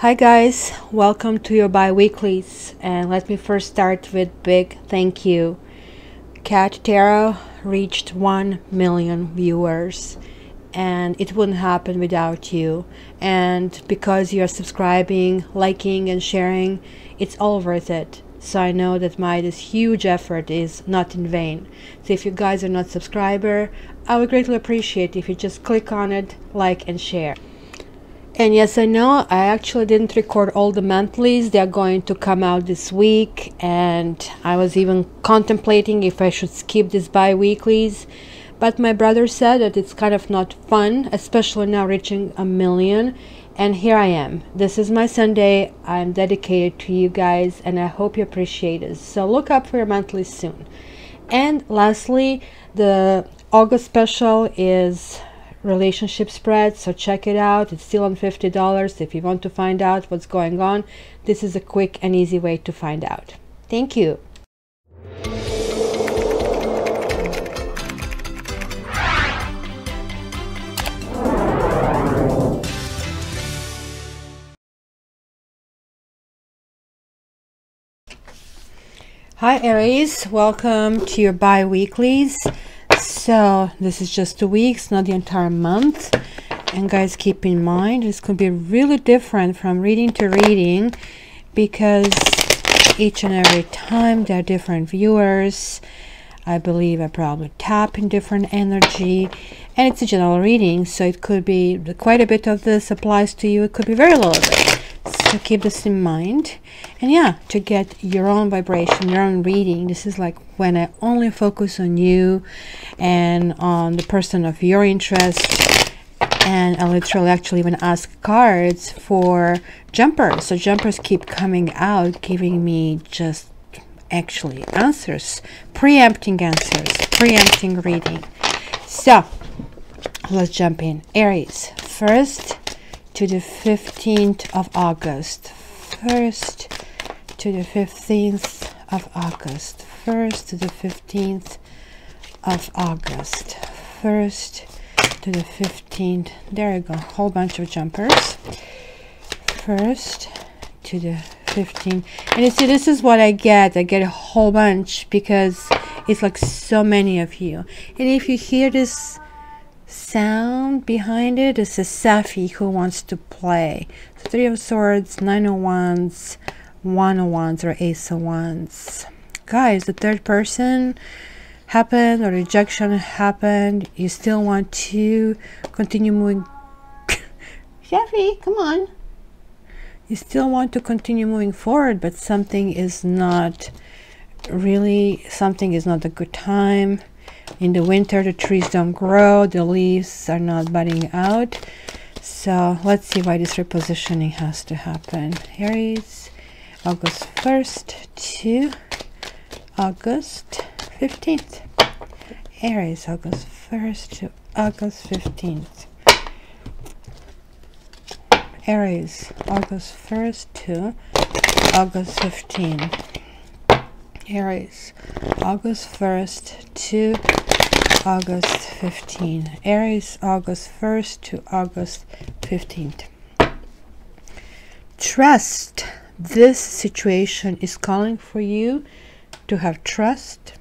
Hi guys, welcome to your bi-weeklies, and let me first start with big thank you. Cat Tarot reached 1 million viewers, and it wouldn't happen without you. And because you're subscribing, liking and sharing, it's all worth it. So I know that this huge effort is not in vain. So if you guys are not subscriber, I would greatly appreciate if you just click on it, like and share. And yes, I know I actually didn't record all the monthlies. They're going to come out this week, and I was even contemplating if I should skip these bi-weeklies, but my brother said that it's kind of not fun, especially now reaching 1 million. And here I am. This is my Sunday. I'm dedicated to you guys, and I hope you appreciate it. So look up for your monthlies soon. And lastly, the August special is relationship spread, so check it out. It's still on $50. If you want to find out what's going on, this is a quick and easy way to find out. Thank you. Hi Aries, welcome to your bi-weeklies. So this is just 2 weeks, not the entire month. And guys, keep in mind this could be really different from reading to reading, because each and every time there are different viewers. I believe I probably tap in different energy, and it's a general reading, so it could be quite a bit of this applies to you, it could be very little bit. So keep this in mind. And yeah, to get your own vibration, your own reading, this is like when I only focus on you and on the person of your interest. And I literally actually even ask cards for jumpers. So jumpers keep coming out, giving me just actually answers, preempting reading. So let's jump in. Aries, 1st to the 15th of August. 1st to the 15th of August. 1st to the 15th of August. 1st to the 15th. There you go. Whole bunch of jumpers. 1st to the 15th. And you see, this is what I get. I get a whole bunch because it's like so many of you. And if you hear this sound behind it, it's a Safi who wants to play. So 3 of Swords, 9 of Wands, 1 of Wands, or Ace of Wands. Guys, the third person happened, or rejection happened. You still want to continue moving. Safi, come on. You still want to continue moving forward, but something is not a good time. In the winter, the trees don't grow, the leaves are not budding out. So let's see why this repositioning has to happen. Aries, August 1st to August 15th. Aries, August 1st to August 15th. Aries, August 1st to August 15th. Aries, August 1st to August 15th. Aries, August 1st to August 15th. Trust. This situation is calling for you to have trust.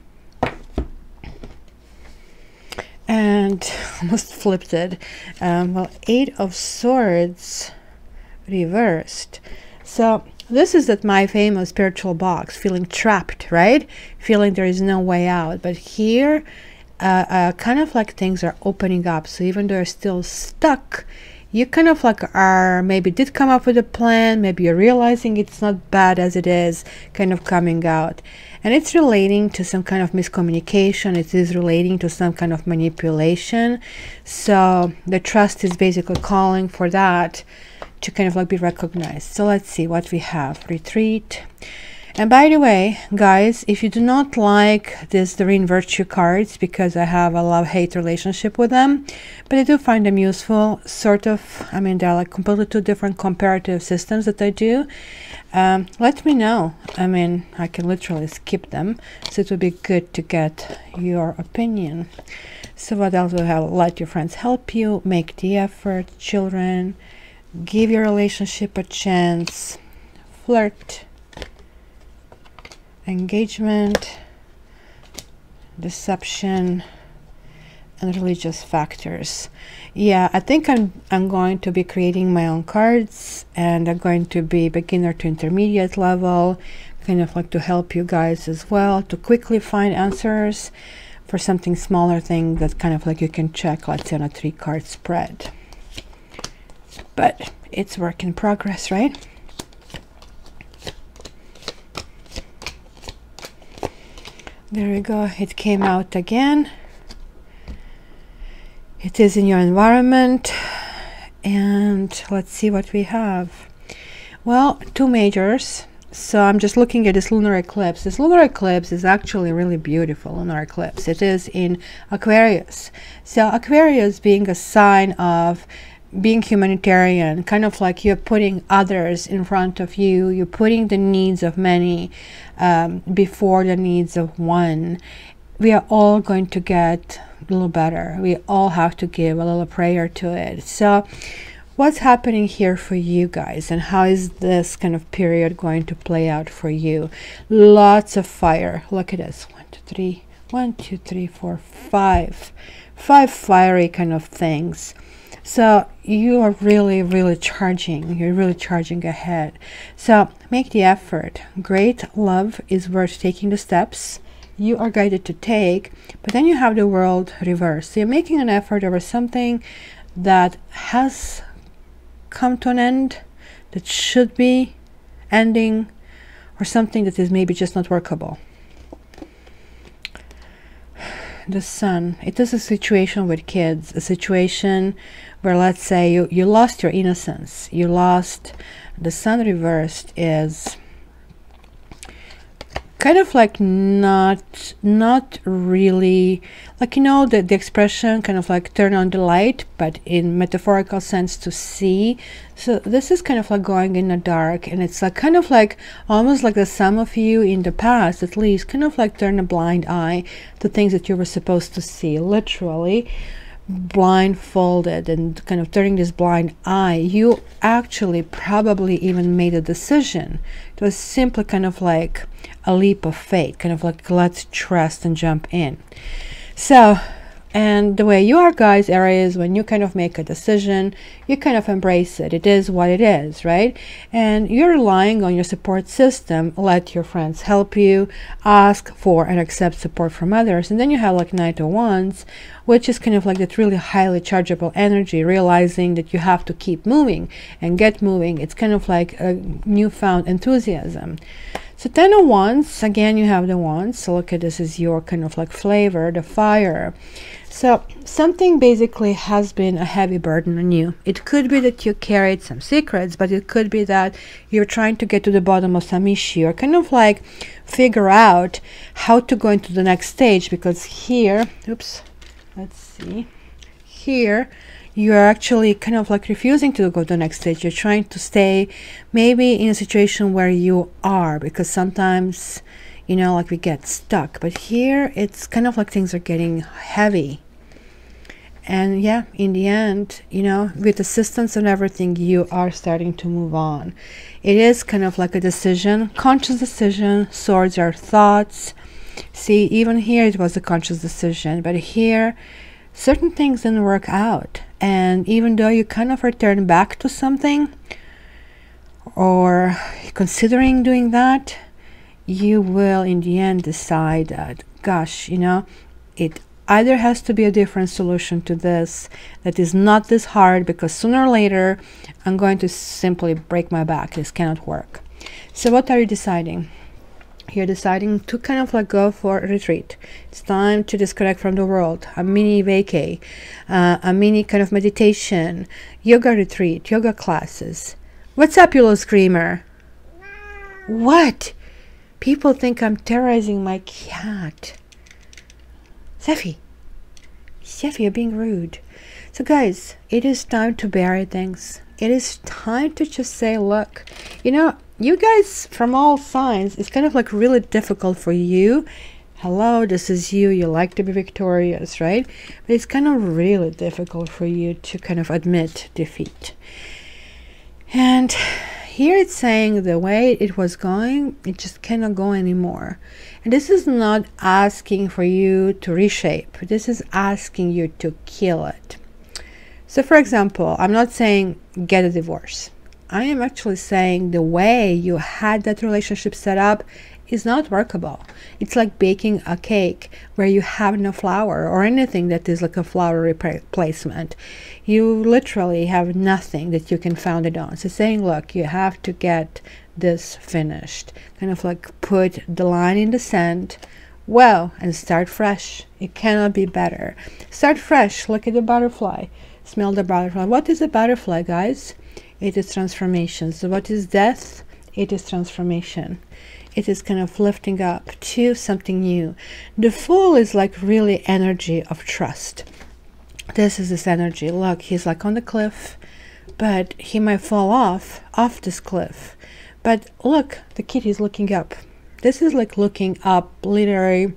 And almost flipped it. Well, 8 of Swords reversed. So this is that my famous spiritual box, feeling trapped, right? Feeling there is no way out. But here, kind of like things are opening up. So even though you're still stuck, you kind of like maybe did come up with a plan. Maybe you're realizing it's not bad as it is, kind of coming out. And it's relating to some kind of miscommunication. It is relating to some kind of manipulation. So the trust is basically calling for that to kind of like be recognized. So let's see what we have. Retreat. And by the way, guys, if you do not like the Green Virtue cards, because I have a love-hate relationship with them, but I do find them useful, sort of. I mean, they're like completely 2 different comparative systems that I do. Let me know. I mean, I can literally skip them, so it would be good to get your opinion. So what else we have? Let your friends help you, make the effort, children, Give your relationship a chance. Flirt, engagement, deception, and religious factors. Yeah, I think I'm going to be creating my own cards, and I'm going to be beginner to intermediate level, kind of like to help you guys as well to quickly find answers for something smaller thing that kind of like you can check, let's say, on a 3-card spread. But it's work in progress, right? There we go. It came out again. It is in your environment. And let's see what we have. Well, 2 majors. So I'm just looking at this lunar eclipse. This lunar eclipse is actually really beautiful lunar eclipse. It is in Aquarius. So Aquarius being a sign of being humanitarian, kind of like you're putting others in front of you, you're putting the needs of many before the needs of one. We are all going to get a little better. We all have to give a little prayer to it. So what's happening here for you guys, and how is this kind of period going to play out for you? Lots of fire. Look at this. 1, 2, 3. 1, 2, 3, 4, 5. 5 fiery kind of things. So you are really charging. You're really charging ahead. So make the effort. Great love is worth taking the steps you are guided to take, but then you have the world reversed. So you're making an effort over something that has come to an end, that should be ending, or something that is maybe just not workable. The Sun, it is a situation with kids, a situation where, let's say, you lost your innocence, you lost. The Sun reversed is kind of like not really, like, you know, the expression kind of like turn on the light, but in metaphorical sense, to see. So this is kind of like going in the dark, and it's like kind of like almost like the some of you in the past, at least, kind of like turn a blind eye to things that you were supposed to see, literally blindfolded, and kind of turning this blind eye. You actually probably even made a decision. It was simply kind of like a leap of faith, kind of like, let's trust and jump in. So, and the way you are, guys, Aries, when you kind of make a decision, you kind of embrace it. It is what it is, right? And you're relying on your support system. Let your friends help you, ask for and accept support from others. And then you have like Knight of Wands, which is kind of like that really highly chargeable energy, realizing that you have to keep moving and get moving. It's kind of like a newfound enthusiasm. So 10 of Wands, again, you have the Wands. So look at this is your kind of like flavor, the fire. So something basically has been a heavy burden on you. It could be that you carried some secrets, but it could be that you're trying to get to the bottom of some issue, or kind of like figure out how to go into the next stage. Because here, oops, let's see, here you're actually kind of like refusing to go to the next stage. You're trying to stay maybe in a situation where you are, because sometimes, you know, like we get stuck. But here it's kind of like things are getting heavy. And yeah, in the end, you know, with assistance and everything, you are starting to move on. It is kind of like a decision, conscious decision. Swords are thoughts. See, even here it was a conscious decision, but here certain things didn't work out. And even though you kind of return back to something, or considering doing that, you will in the end decide that, gosh, you know, it either has to be a different solution to this that is not this hard, because sooner or later I'm going to simply break my back. This cannot work. So what are you deciding? You're deciding to kind of like go for a retreat. It's time to disconnect from the world, a mini vacay, a mini kind of meditation, yoga retreat, yoga classes. What's up, you little screamer? What? People think I'm terrorizing my cat. Seffi, you're being rude. So guys, it is time to bury things. It is time to just say, look, you know, you guys from all signs, it's kind of like really difficult for you. Hello, this is you. You like to be victorious, right? But it's kind of really difficult for you to kind of admit defeat. And here it's saying the way it was going, it just cannot go anymore. And this is not asking for you to reshape. This is asking you to kill it. So for example, I'm not saying get a divorce. I am actually saying the way you had that relationship set up is not workable. It's like baking a cake where you have no flour, or anything that is like a flour replacement. You literally have nothing that you can found it on. So saying, look, you have to get this finished. Kind of like put the line in the sand, well, and start fresh. It cannot be better. Start fresh. Look at the butterfly. Smell the butterfly. What is a butterfly, guys? It is transformation. So what is death? It is transformation. It is kind of lifting up to something new. The Fool is like really energy of trust. This is this energy. Look, he's like on the cliff, but he might fall off this cliff. But look, the kid is looking up. This is like looking up, literally,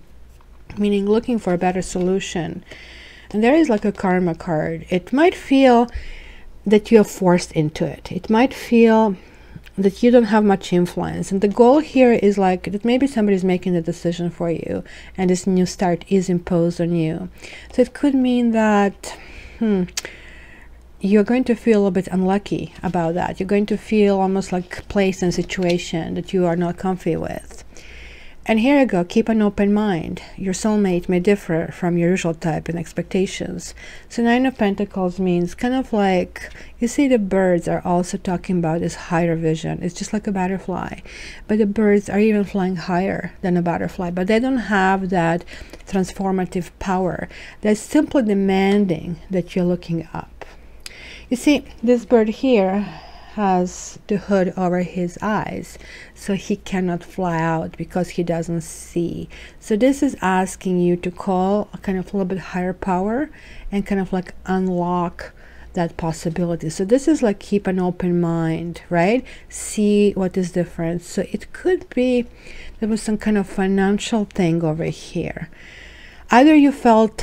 meaning looking for a better solution. And there is like a karma card. It might feel that you're forced into it. It might feel that you don't have much influence, and the goal here is like that maybe somebody's making the decision for you and this new start is imposed on you. So it could mean that you're going to feel a little bit unlucky about that. You're going to feel almost like placed in a situation that you are not comfy with. And here you go, keep an open mind. Your soulmate may differ from your usual type and expectations. So Nine of Pentacles means kind of like, you see the birds are also talking about this higher vision. It's just like a butterfly. But the birds are even flying higher than a butterfly. But they don't have that transformative power. They're simply demanding that you're looking up. You see, this bird here has the hood over his eyes, so he cannot fly out because he doesn't see. So this is asking you to call a kind of a little bit higher power and kind of like unlock that possibility. So this is like keep an open mind, right? See what is different. So it could be there was some kind of financial thing over here. Either you felt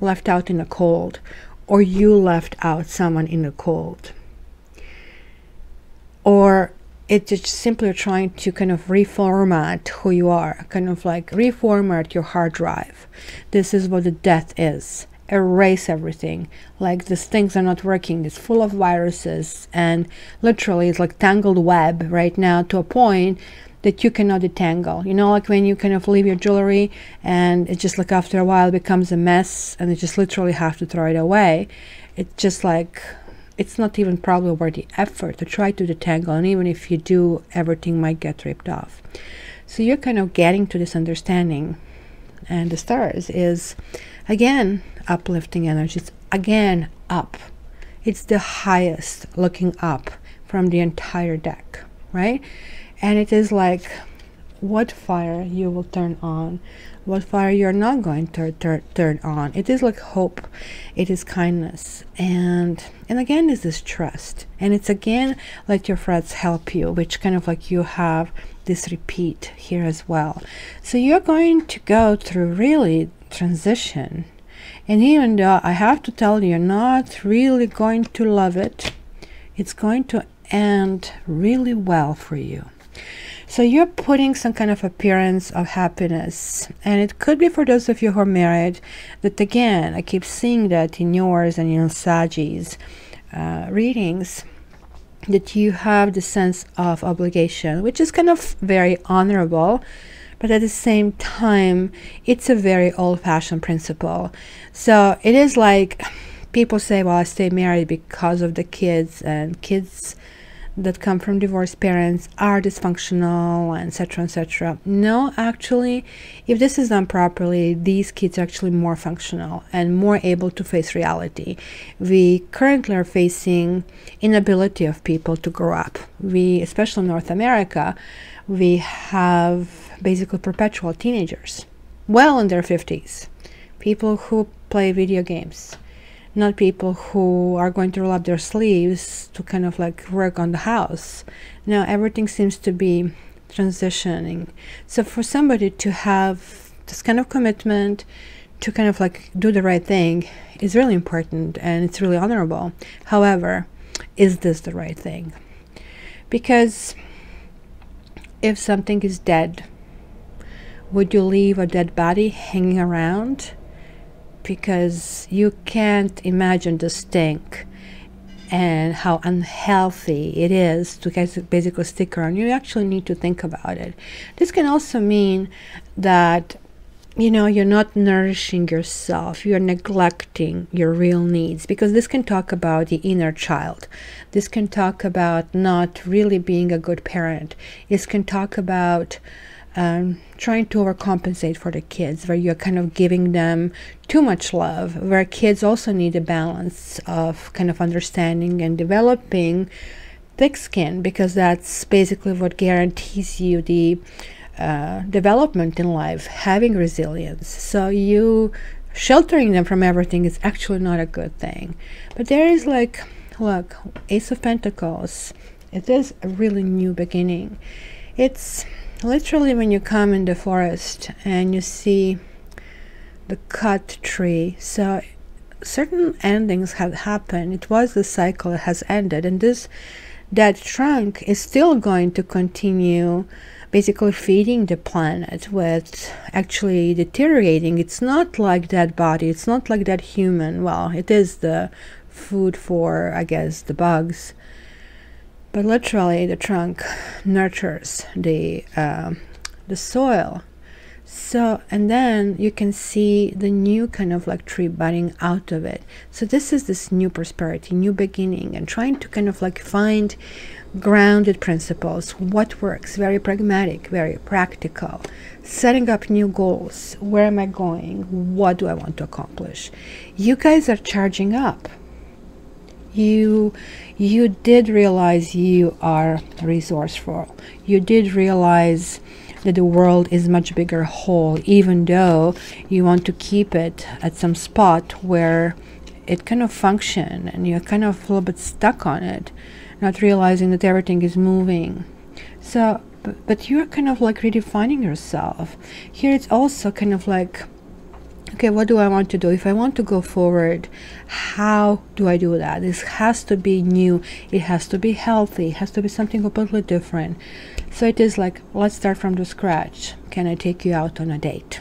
left out in the cold, or you left out someone in the cold. Or it's just simply trying to kind of reformat who you are, kind of like reformat your hard drive. This is what the death is. Erase everything. Like these things are not working. It's full of viruses, and literally it's like tangled web right now, to a point that you cannot detangle. You know, like when you kind of leave your jewelry and it just like after a while becomes a mess and you just literally have to throw it away. It's just like, it's not even probably worth the effort to try to detangle, and even if you do, everything might get ripped off. So you're kind of getting to this understanding, and the stars is again uplifting energies, again up. It's the highest looking up from the entire deck, right? And it is like what fire you will turn on, what fire you're not going to turn on. It is like hope, it is kindness, and again is this trust. And it's again let your friends help you, which kind of like you have this repeat here as well. So you're going to go through really transition, and even though I have to tell you, you're not really going to love it, it's going to end really well for you. So you're putting some kind of appearance of happiness, and it could be for those of you who are married, that again, I keep seeing that in yours and in Sagi's readings, that you have the sense of obligation, which is kind of very honorable, but at the same time, it's a very old-fashioned principle. So it is like people say, well, I stay married because of the kids, and kids that come from divorced parents are dysfunctional, etc., etc. No, actually, if this is done properly, these kids are actually more functional and more able to face reality. We currently are facing inability of people to grow up. We, especially in North America, we have basically perpetual teenagers, well in their 50s, people who play video games, not people who are going to roll up their sleeves to kind of like work on the house. Now everything seems to be transitioning. So for somebody to have this kind of commitment to kind of like do the right thing is really important, and it's really honorable. However, is this the right thing? Because if something is dead, would you leave a dead body hanging around? Because you can't imagine the stink and how unhealthy it is to basically stick around. You actually need to think about it. This can also mean that, you know, you're not nourishing yourself, you're neglecting your real needs, because this can talk about the inner child. This can talk about not really being a good parent. This can talk about trying to overcompensate for the kids, where you're kind of giving them too much love, where kids also need a balance of kind of understanding and developing thick skin, because that's basically what guarantees you the development in life, having resilience. So you sheltering them from everything is actually not a good thing. But there is, like, look, Ace of Pentacles, it is a really new beginning. It's literally when you come in the forest and you see the cut tree. So certain endings have happened. It was the cycle that has ended, and this dead trunk is still going to continue basically feeding the planet with actually deteriorating. It's not like that body, it's not like that human. Well, it is the food for, I guess, the bugs. But literally, the trunk nurtures the soil. So, and then you can see the new kind of like tree budding out of it. So this is this new prosperity, new beginning, and trying to kind of like find grounded principles, what works, very pragmatic, very practical, setting up new goals. Where am I going? What do I want to accomplish? You guys are charging up. You did realize you are resourceful. You did realize that the world is much bigger whole, even though you want to keep it at some spot where it kind of function and you're kind of a little bit stuck on it, not realizing that everything is moving. So, but you're kind of like redefining yourself. Here it's also kind of like, okay, what do I want to do? If I want to go forward, how do I do that? This has to be new. It has to be healthy. It has to be something completely different. So it is like, let's start from the scratch. Can I take you out on a date?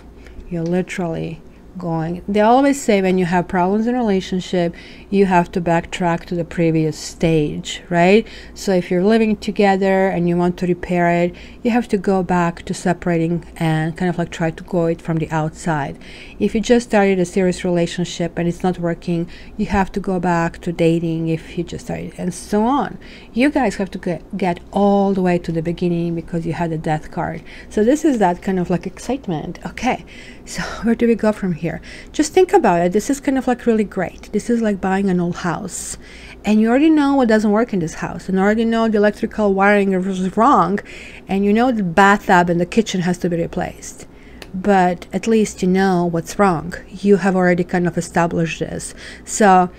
You're literally going. They always say when you have problems in a relationship, you have to backtrack to the previous stage, right? So if you're living together and you want to repair it, you have to go back to separating and kind of like try to go it from the outside. If you just started a serious relationship and it's not working, you have to go back to dating if you just started, and so on. You guys have to get all the way to the beginning because you had a death card. So this is that kind of like excitement. Okay, so where do we go from here? Just think about it. This is kind of like really great. This is like buying an old house, and you already know what doesn't work in this house, and already know the electrical wiring is wrong, and you know the bathtub and the kitchen has to be replaced. But at least you know what's wrong. You have already kind of established this. So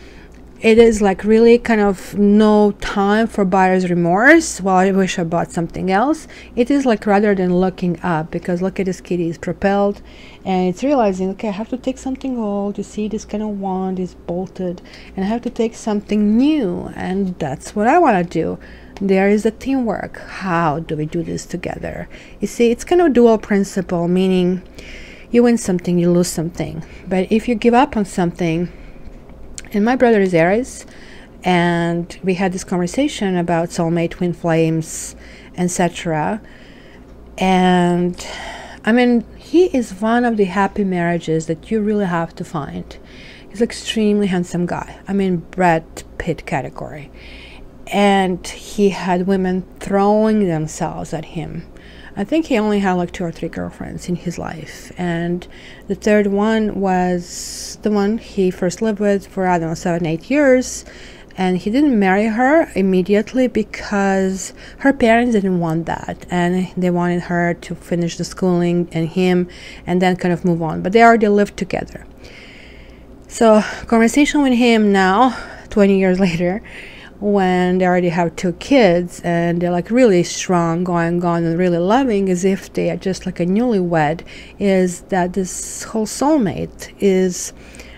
it is like really kind of no time for buyer's remorse. Well, I wish I bought something else. It is like rather than looking up, because look at this kitty, is propelled, and it's realizing, okay, I have to take something old. You see this kind of wand is bolted, and I have to take something new, and that's what I want to do. There is a teamwork. How do we do this together? You see, it's kind of dual principle, meaning you win something, you lose something. But if you give up on something, and my brother is Aries, and we had this conversation about soulmate, twin flames, etc. And I mean, he is one of the happy marriages that you really have to find. He's an extremely handsome guy. I mean, Brad Pitt category. And he had women throwing themselves at him. I think he only had like 2 or 3 girlfriends in his life, and the third one was the one he first lived with for, I don't know, 7-8 years, and he didn't marry her immediately because her parents didn't want that, and they wanted her to finish the schooling and him and then kind of move on, but they already lived together. So conversation with him now, 20 years later, when they already have 2 kids and they're like really strong, going on and really loving as if they are just like a newlywed, is that this whole soulmate is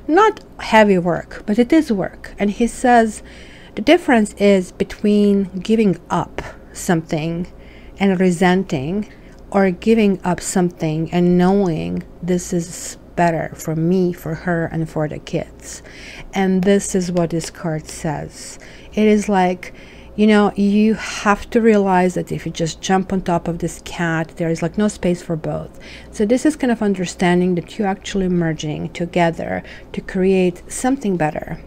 not heavy work, but it is work. And he says The difference is between giving up something and resenting, or giving up something and knowing this is better for me, for her, and for the kids. And this is what this card says. It is like, you know, you have to realize that if you just jump on top of this cat, there is like no space for both. So this is kind of understanding that you're actually merging together to create something better.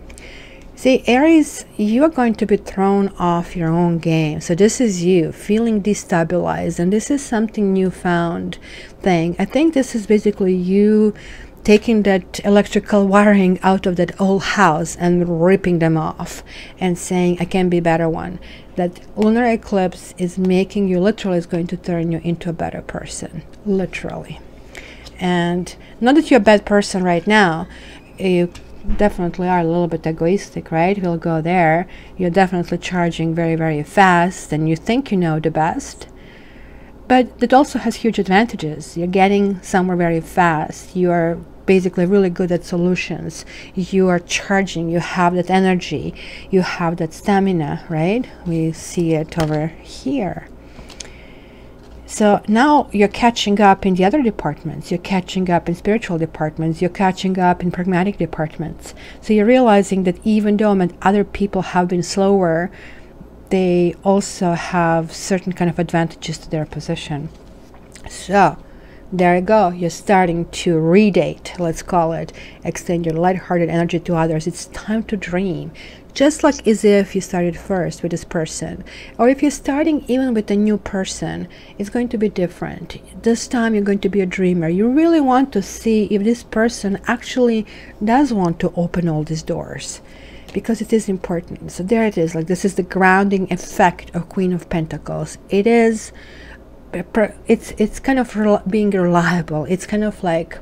See, Aries, you are going to be thrown off your own game. So this is you feeling destabilized, and this is something newfound thing. I think this is basically you taking that electrical wiring out of that old house and ripping them off and saying, I can be a better one. That lunar eclipse is making you, literally is going to turn you into a better person, literally. And not that you're a bad person right now, you definitely are a little bit egoistic, right? We'll go there. You're definitely charging very, very fast, and you think you know the best. But it also has huge advantages. You're getting somewhere very fast. You are basically really good at solutions. You are charging. You have that energy. You have that stamina, right? We see it over here. So now you're catching up in the other departments. You're catching up in spiritual departments. You're catching up in pragmatic departments. So you're realizing that even though other people have been slower, they also have certain kind of advantages to their position. So there you go. You're starting to redate, let's call it. Extend your lighthearted energy to others. It's time to dream. Just like as if you started first with this person. Or if you're starting even with a new person, it's going to be different. This time you're going to be a dreamer. You really want to see if this person actually does want to open all these doors, because it is important. So there it is. Like, this is the grounding effect of Queen of Pentacles. It is, it's kind of being reliable. It's kind of like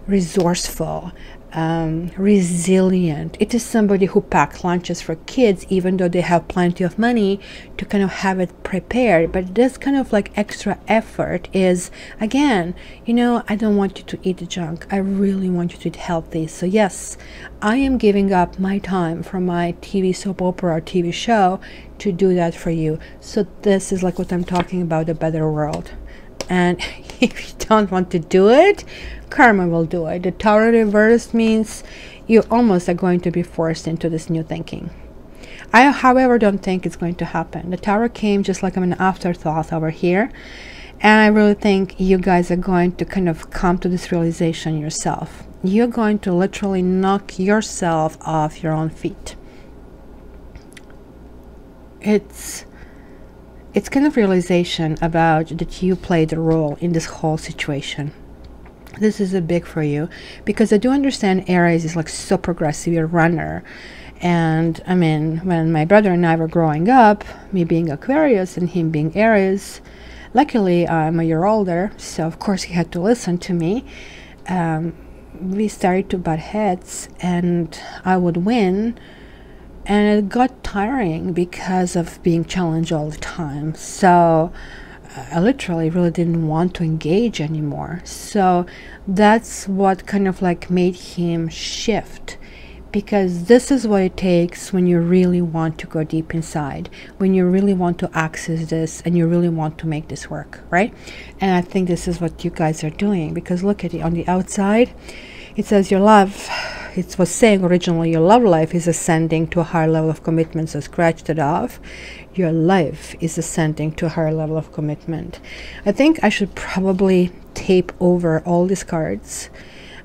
resourceful, resilient. It is somebody who packs lunches for kids even though they have plenty of money to kind of have it prepared. But this kind of like extra effort is, again, you know, I don't want you to eat junk. I really want you to eat healthy. So yes, I am giving up my time from my TV soap opera or TV show to do that for you. So this is like what I'm talking about, a better world. And if you don't want to do it, karma will do it. The Tower reverse means you almost are going to be forced into this new thinking. I, however, don't think it's going to happen. The Tower came just like an afterthought over here. And I really think you guys are going to kind of come to this realization yourself. You're going to literally knock yourself off your own feet. It's kind of realization about that you played a role in this whole situation. This is a big for you, because I do understand Aries is like so progressive, you're a runner. And I mean, when my brother and I were growing up, me being Aquarius and him being Aries, luckily I'm a year older, so of course he had to listen to me. We started to butt heads, and I would win. And it got tiring because of being challenged all the time. So I literally really didn't want to engage anymore. So that's what kind of like made him shift. Because this is what it takes when you really want to go deep inside. When you really want to access this and you really want to make this work, right? And I think this is what you guys are doing. Because look at it on the outside. It says your love, it was saying originally your love life is ascending to a higher level of commitment, so scratched it off. Your life is ascending to a higher level of commitment. I think I should probably tape over all these cards.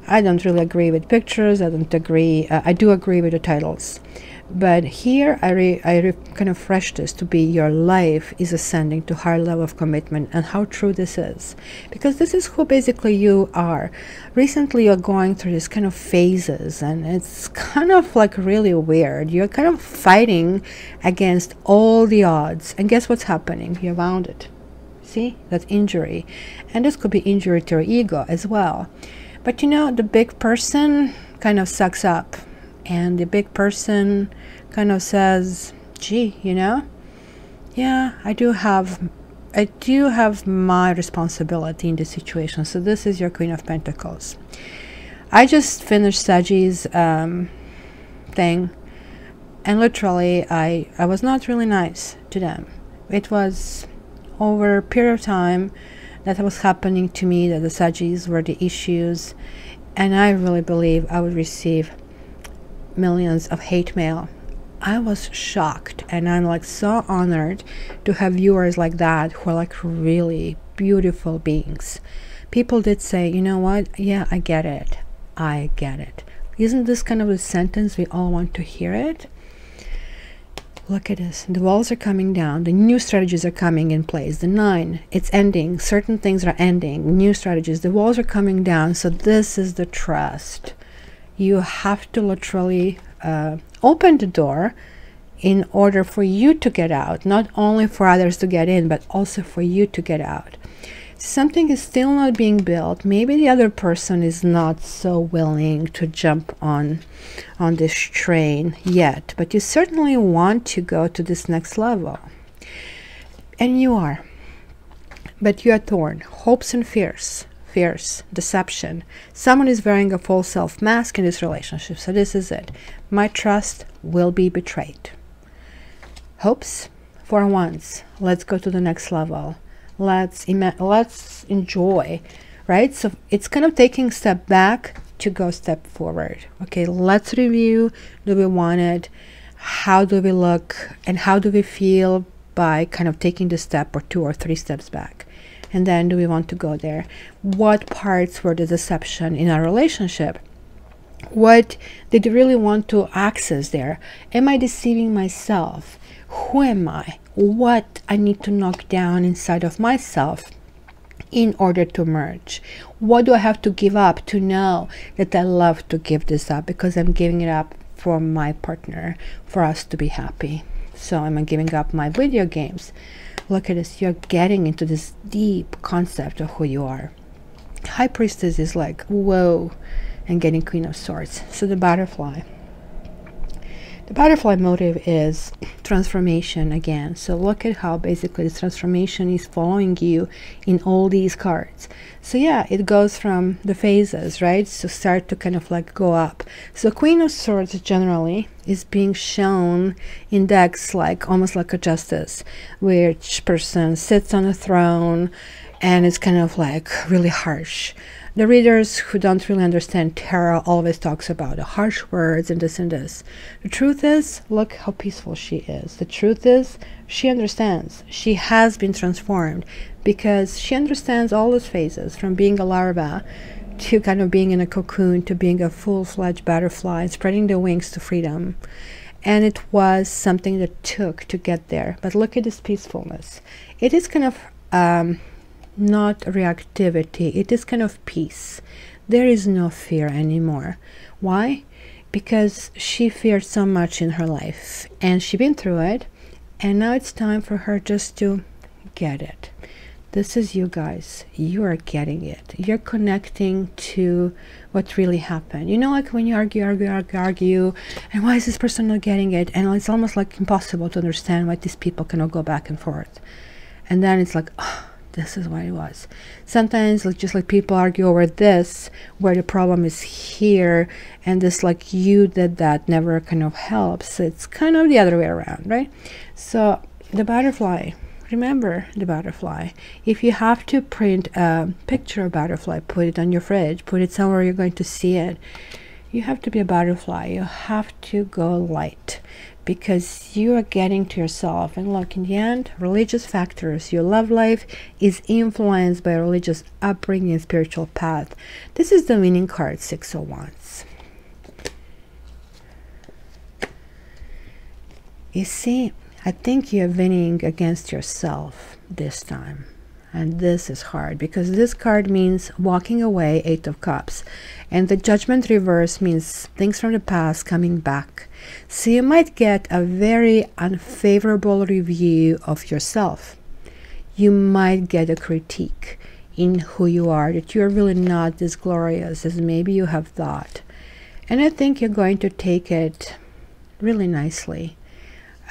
I don't really agree with pictures. I don't agree. I do agree with the titles. But here I kind of fresh this to be your life is ascending to higher level of commitment, and how true this is. Because this is who basically you are. Recently you're going through this kind of phases, and it's kind of like really weird. You're kind of fighting against all the odds. And guess what's happening? You're wounded. See? That injury. And this could be injury to your ego as well. But you know, the big person kind of sucks up. And the big person kind of says, gee, you know, yeah, I do have my responsibility in this situation. So this is your Queen of Pentacles. I just finished Sagi's thing, And literally, I was not really nice to them. It was over a period of time that was happening to me, that the Saggies were the issues, and I really believe I would receive millions of hate mail. I was shocked, and I'm like so honored to have viewers like that who are like really beautiful beings. People did say, you know what, yeah, I get it, I get it. Isn't this kind of a sentence we all want to hear it? Look at this. The walls are coming down. The new strategies are coming in place. The 9, it's ending. Certain things are ending. New strategies. The walls are coming down. So this is the trust. You have to literally open the door in order for you to get out. Not only for others to get in, but also for you to get out. Something is still not being built. Maybe the other person is not so willing to jump on this train yet, but you certainly want to go to this next level, and you are. But you are torn, hopes and fears, deception. Someone is wearing a false self mask in this relationship. So this is it. My trust will be betrayed. Hopes for once. Let's go to the next level. Let's enjoy, right? So it's kind of taking a step back to go step forward. Okay, let's review. Do we want it? How do we look? And how do we feel by kind of taking the step or 2 or 3 steps back? And then do we want to go there? What parts were the deception in our relationship? What did you really want to access there? Am I deceiving myself? Who am I? What I need to knock down inside of myself in order to merge? What do I have to give up to know that I love to give this up, because I'm giving it up for my partner, for us to be happy? So am I giving up my video games? Look at this. You're getting into this deep concept of who you are. High Priestess is like, whoa, and getting Queen of Swords. So the butterfly. The butterfly motive is transformation again. So look at how basically this transformation is following you in all these cards. So yeah, it goes from the phases, right? So start to kind of like go up. So Queen of Swords generally is being shown in decks like almost like a justice, which person sits on a throne and it's kind of like really harsh. The readers who don't really understand tarot always talks about the harsh words and this and this. The truth is, look how peaceful she is. The truth is, she understands. She has been transformed because she understands all those phases, from being a larva to kind of being in a cocoon to being a full-fledged butterfly and spreading the wings to freedom. And it was something that took to get there. But look at this peacefulness. It is kind of not reactivity, it is kind of peace. There is no fear anymore. Why? Because she feared so much in her life and she's been through it, and now it's time for her just to get it. This is you guys. You are getting it. You're connecting to what really happened. You know, like when you argue, and why is this person not getting it? And it's almost like impossible to understand why these people cannot go back and forth. And then it's like, oh, this is what it was. Sometimes like just like people argue over this, where the problem is here, and this like you did that never kind of helps. It's kind of the other way around, right? So the butterfly, remember the butterfly. If you have to print a picture of butterfly, put it on your fridge, put it somewhere you're going to see it. You have to be a butterfly. You have to go light, because you are getting to yourself. And look, in the end, religious factors, your love life is influenced by religious upbringing and spiritual path. This is the winning card, 6 of Wands. You see, I think you're winning against yourself this time. And this is hard, because this card means walking away, 8 of Cups. And the Judgment reverse means things from the past coming back. So you might get a very unfavorable review of yourself. You might get a critique in who you are, that you're really not as glorious as maybe you have thought. And I think you're going to take it really nicely.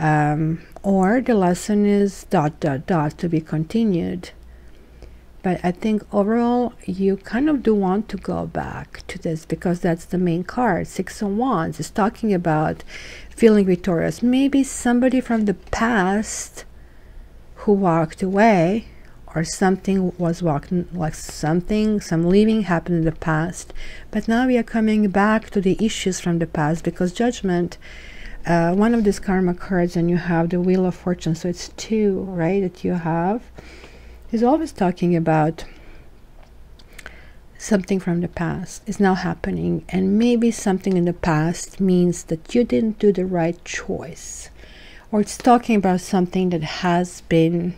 Or the lesson is ... to be continued. but I think overall you kind of do want to go back to this, because that's the main card. 6 of Wands is talking about feeling victorious. Maybe somebody from the past who walked away, or something was walking, like some leaving happened in the past, but now we are coming back to the issues from the past, because Judgment, one of these karma cards, and you have the Wheel of Fortune, so it's 2, right, that you have. He's always talking about something from the past is now happening, and maybe something in the past means that you didn't do the right choice, or it's talking about something that has been,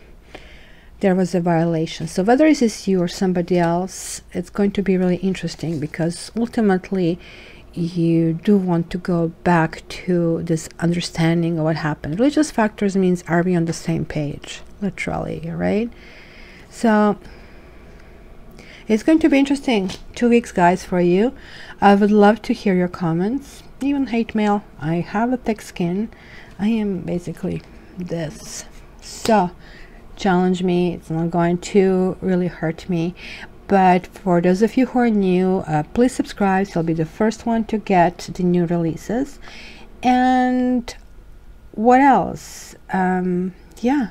there was a violation. So whether this is you or somebody else, it's going to be really interesting, because ultimately you do want to go back to this understanding of what happened. Religious factors means, are we on the same page, literally, right? So it's going to be interesting 2 weeks, guys, for you. I would love to hear your comments, even hate mail. I have a thick skin. I am basically this, so challenge me. It's not going to really hurt me. But for those of you who are new, please subscribe, so you'll be the first one to get the new releases. And what else? Yeah,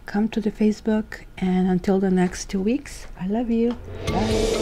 come to the Facebook, and until the next 2 weeks, I love you. Bye.